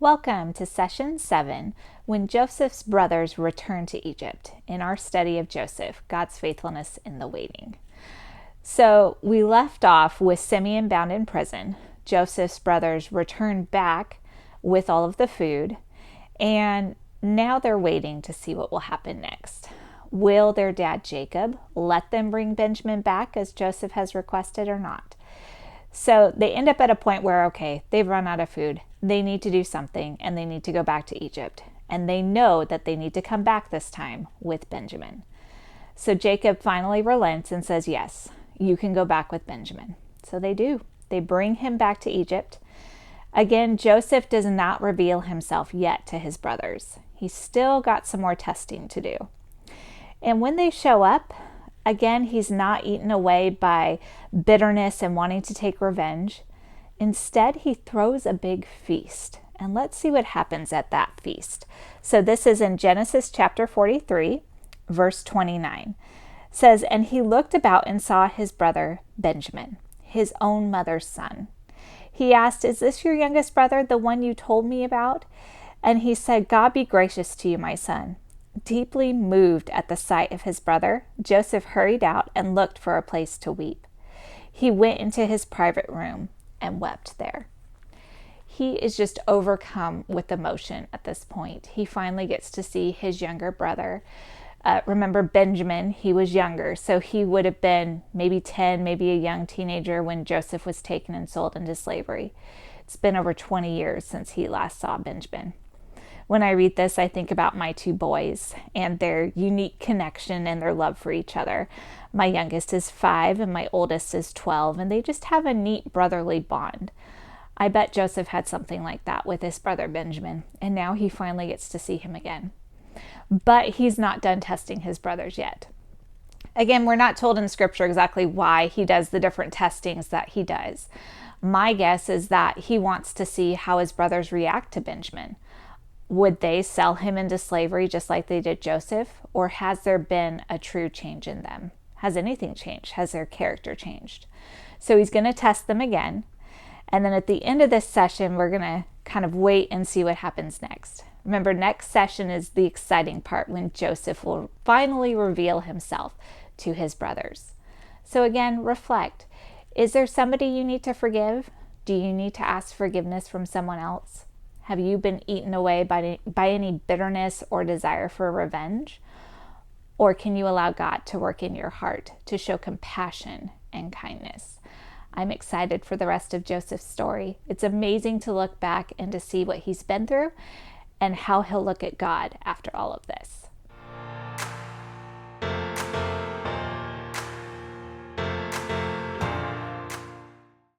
Welcome to Session 7, when Joseph's brothers return to Egypt, in our study of Joseph, God's faithfulness in the waiting. So we left off with Simeon bound in prison. Joseph's brothers returned back with all of the food, and now they're waiting to see what will happen next. Will their dad Jacob let them bring Benjamin back as Joseph has requested or not? So they end up at a point where, okay, they've run out of food. They need to do something and they need to go back to Egypt. And they know that they need to come back this time with Benjamin. So Jacob finally relents and says, yes, you can go back with Benjamin. So they do. They bring him back to Egypt. Again, Joseph does not reveal himself yet to his brothers. He's still got some more testing to do. And when they show up, again, he's not eaten away by bitterness and wanting to take revenge. Instead, he throws a big feast. And let's see what happens at that feast. So this is in Genesis chapter 43, verse 29. It says, "And he looked about and saw his brother Benjamin, his own mother's son. He asked, 'Is this your youngest brother, the one you told me about?' And he said, 'God be gracious to you, my son.' Deeply moved at the sight of his brother, Joseph hurried out and looked for a place to weep. He went into his private room and wept there." He is just overcome with emotion at this point. He finally gets to see his younger brother. Remember Benjamin, he was younger, so he would have been maybe 10, maybe a young teenager when Joseph was taken and sold into slavery. It's been over 20 years since he last saw Benjamin. When I read this, I think about my two boys and their unique connection and their love for each other. My youngest is 5 and my oldest is 12, and they just have a neat brotherly bond. I bet Joseph had something like that with his brother Benjamin, and now he finally gets to see him again. But he's not done testing his brothers yet. Again, we're not told in Scripture exactly why he does the different testings that he does. My guess is that he wants to see how his brothers react to Benjamin. Would they sell him into slavery just like they did Joseph? Or has there been a true change in them? Has anything changed? Has their character changed? So he's going to test them again. And then at the end of this session, we're going to kind of wait and see what happens next. Remember, next session is the exciting part when Joseph will finally reveal himself to his brothers. So again, reflect. Is there somebody you need to forgive? Do you need to ask forgiveness from someone else? Have you been eaten away by any bitterness or desire for revenge? Or can you allow God to work in your heart to show compassion and kindness? I'm excited for the rest of Joseph's story. It's amazing to look back and to see what he's been through and how he'll look at God after all of this.